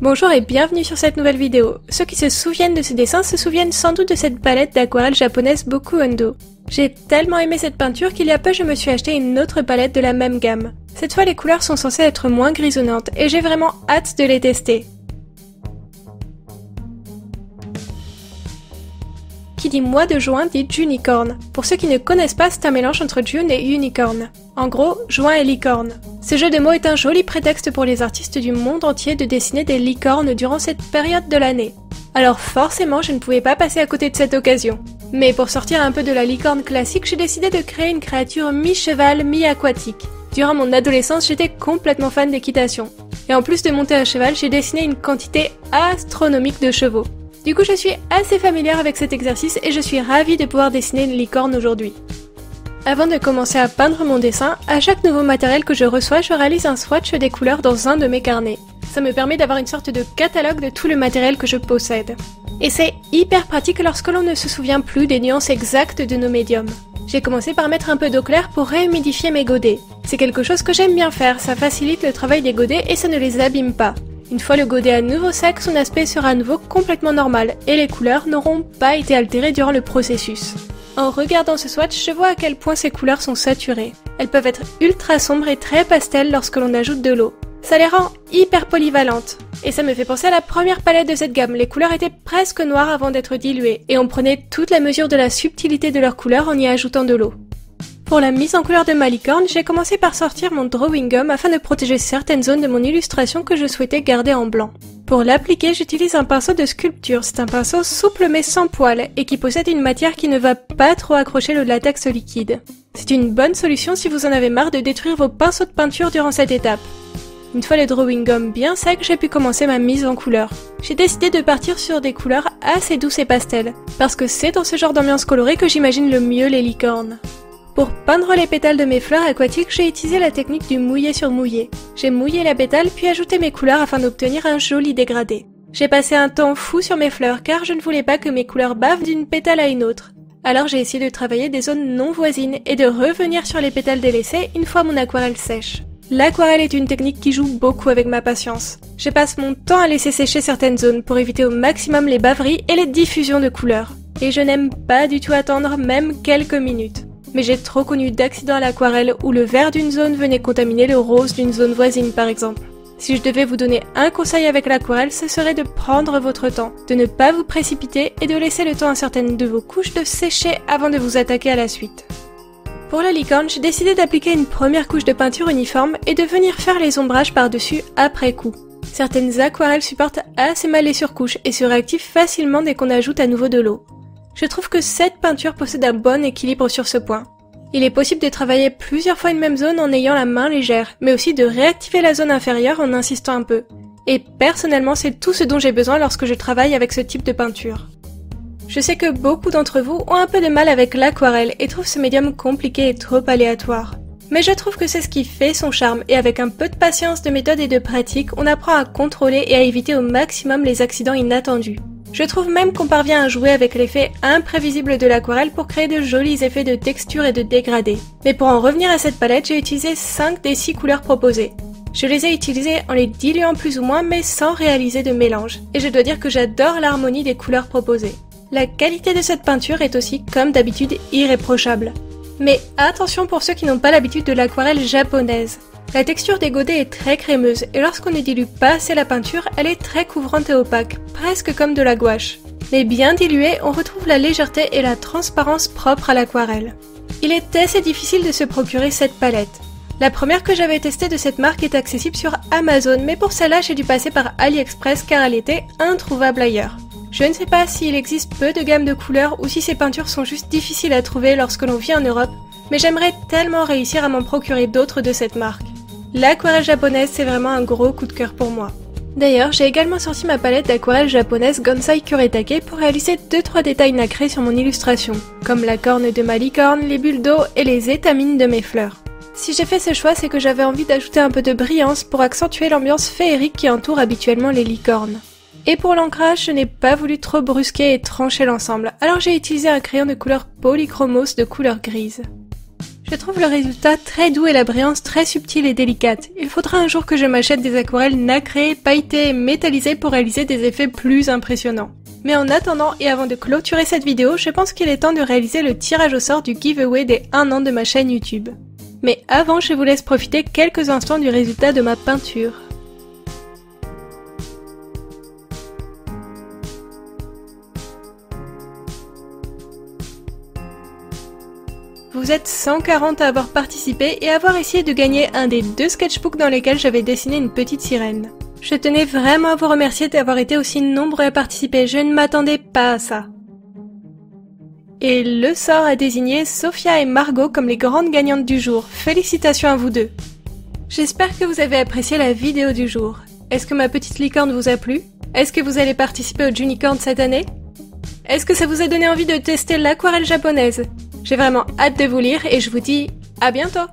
Bonjour et bienvenue sur cette nouvelle vidéo. Ceux qui se souviennent de ce dessin se souviennent sans doute de cette palette d'aquarelle japonaise Boku Hondo. J'ai tellement aimé cette peinture qu'il y a peu je me suis acheté une autre palette de la même gamme. Cette fois les couleurs sont censées être moins grisonnantes et j'ai vraiment hâte de les tester. Qui dit mois de juin dit Junicorn. Pour ceux qui ne connaissent pas, c'est un mélange entre June et Unicorn. En gros, juin et licorne. Ce jeu de mots est un joli prétexte pour les artistes du monde entier de dessiner des licornes durant cette période de l'année. Alors forcément, je ne pouvais pas passer à côté de cette occasion. Mais pour sortir un peu de la licorne classique, j'ai décidé de créer une créature mi-cheval, mi-aquatique. Durant mon adolescence, j'étais complètement fan d'équitation. Et en plus de monter à cheval, j'ai dessiné une quantité astronomique de chevaux. Du coup, je suis assez familière avec cet exercice et je suis ravie de pouvoir dessiner une licorne aujourd'hui. Avant de commencer à peindre mon dessin, à chaque nouveau matériel que je reçois, je réalise un swatch des couleurs dans un de mes carnets. Ça me permet d'avoir une sorte de catalogue de tout le matériel que je possède. Et c'est hyper pratique lorsque l'on ne se souvient plus des nuances exactes de nos médiums. J'ai commencé par mettre un peu d'eau claire pour réhumidifier mes godets. C'est quelque chose que j'aime bien faire, ça facilite le travail des godets et ça ne les abîme pas. Une fois le godet à nouveau sec, son aspect sera à nouveau complètement normal et les couleurs n'auront pas été altérées durant le processus. En regardant ce swatch, je vois à quel point ces couleurs sont saturées. Elles peuvent être ultra sombres et très pastel lorsque l'on ajoute de l'eau. Ça les rend hyper polyvalentes. Et ça me fait penser à la première palette de cette gamme. Les couleurs étaient presque noires avant d'être diluées et on prenait toute la mesure de la subtilité de leurs couleurs en y ajoutant de l'eau. Pour la mise en couleur de ma licorne, j'ai commencé par sortir mon drawing gum afin de protéger certaines zones de mon illustration que je souhaitais garder en blanc. Pour l'appliquer, j'utilise un pinceau de sculpture. C'est un pinceau souple mais sans poils et qui possède une matière qui ne va pas trop accrocher le latex liquide. C'est une bonne solution si vous en avez marre de détruire vos pinceaux de peinture durant cette étape. Une fois le drawing gum bien sec, j'ai pu commencer ma mise en couleur. J'ai décidé de partir sur des couleurs assez douces et pastel, parce que c'est dans ce genre d'ambiance colorée que j'imagine le mieux les licornes. Pour peindre les pétales de mes fleurs aquatiques, j'ai utilisé la technique du mouillé sur mouillé. J'ai mouillé la pétale puis ajouté mes couleurs afin d'obtenir un joli dégradé. J'ai passé un temps fou sur mes fleurs car je ne voulais pas que mes couleurs bavent d'une pétale à une autre. Alors j'ai essayé de travailler des zones non voisines et de revenir sur les pétales délaissés une fois mon aquarelle sèche. L'aquarelle est une technique qui joue beaucoup avec ma patience. Je passe mon temps à laisser sécher certaines zones pour éviter au maximum les baveries et les diffusions de couleurs. Et je n'aime pas du tout attendre même quelques minutes. Mais j'ai trop connu d'accidents à l'aquarelle où le vert d'une zone venait contaminer le rose d'une zone voisine par exemple. Si je devais vous donner un conseil avec l'aquarelle, ce serait de prendre votre temps, de ne pas vous précipiter et de laisser le temps à certaines de vos couches de sécher avant de vous attaquer à la suite. Pour la licorne, j'ai décidé d'appliquer une première couche de peinture uniforme et de venir faire les ombrages par-dessus après coup. Certaines aquarelles supportent assez mal les surcouches et se réactivent facilement dès qu'on ajoute à nouveau de l'eau. Je trouve que cette peinture possède un bon équilibre sur ce point. Il est possible de travailler plusieurs fois une même zone en ayant la main légère, mais aussi de réactiver la zone inférieure en insistant un peu. Et personnellement, c'est tout ce dont j'ai besoin lorsque je travaille avec ce type de peinture. Je sais que beaucoup d'entre vous ont un peu de mal avec l'aquarelle et trouvent ce médium compliqué et trop aléatoire. Mais je trouve que c'est ce qui fait son charme et avec un peu de patience, de méthode et de pratique, on apprend à contrôler et à éviter au maximum les accidents inattendus. Je trouve même qu'on parvient à jouer avec l'effet imprévisible de l'aquarelle pour créer de jolis effets de texture et de dégradé. Mais pour en revenir à cette palette, j'ai utilisé 5 des 6 couleurs proposées. Je les ai utilisées en les diluant plus ou moins mais sans réaliser de mélange. Et je dois dire que j'adore l'harmonie des couleurs proposées. La qualité de cette peinture est aussi, comme d'habitude, irréprochable. Mais attention pour ceux qui n'ont pas l'habitude de l'aquarelle japonaise. La texture des godets est très crémeuse et lorsqu'on ne dilue pas assez la peinture, elle est très couvrante et opaque, presque comme de la gouache. Mais bien diluée, on retrouve la légèreté et la transparence propres à l'aquarelle. Il est assez difficile de se procurer cette palette. La première que j'avais testée de cette marque est accessible sur Amazon, mais pour celle-là j'ai dû passer par AliExpress car elle était introuvable ailleurs. Je ne sais pas s'il existe peu de gammes de couleurs ou si ces peintures sont juste difficiles à trouver lorsque l'on vit en Europe, mais j'aimerais tellement réussir à m'en procurer d'autres de cette marque. L'aquarelle japonaise, c'est vraiment un gros coup de cœur pour moi. D'ailleurs, j'ai également sorti ma palette d'aquarelle japonaise Gansai Kuretake pour réaliser 2-3 détails nacrés sur mon illustration, comme la corne de ma licorne, les bulles d'eau et les étamines de mes fleurs. Si j'ai fait ce choix, c'est que j'avais envie d'ajouter un peu de brillance pour accentuer l'ambiance féerique qui entoure habituellement les licornes. Et pour l'ancrage, je n'ai pas voulu trop brusquer et trancher l'ensemble, alors j'ai utilisé un crayon de couleur polychromos de couleur grise. Je trouve le résultat très doux et la brillance très subtile et délicate. Il faudra un jour que je m'achète des aquarelles nacrées, pailletées et métallisées pour réaliser des effets plus impressionnants. Mais en attendant et avant de clôturer cette vidéo, je pense qu'il est temps de réaliser le tirage au sort du giveaway des 1 an de ma chaîne YouTube. Mais avant, je vous laisse profiter quelques instants du résultat de ma peinture. Vous êtes 140 à avoir participé et avoir essayé de gagner un des 2 sketchbooks dans lesquels j'avais dessiné une petite sirène. Je tenais vraiment à vous remercier d'avoir été aussi nombreux à participer, je ne m'attendais pas à ça. Et le sort a désigné Sophia et Margot comme les grandes gagnantes du jour. Félicitations à vous deux. J'espère que vous avez apprécié la vidéo du jour. Est-ce que ma petite licorne vous a plu? Est-ce que vous allez participer au Junicorn cette année? Est-ce que ça vous a donné envie de tester l'aquarelle japonaise? J'ai vraiment hâte de vous lire et je vous dis à bientôt!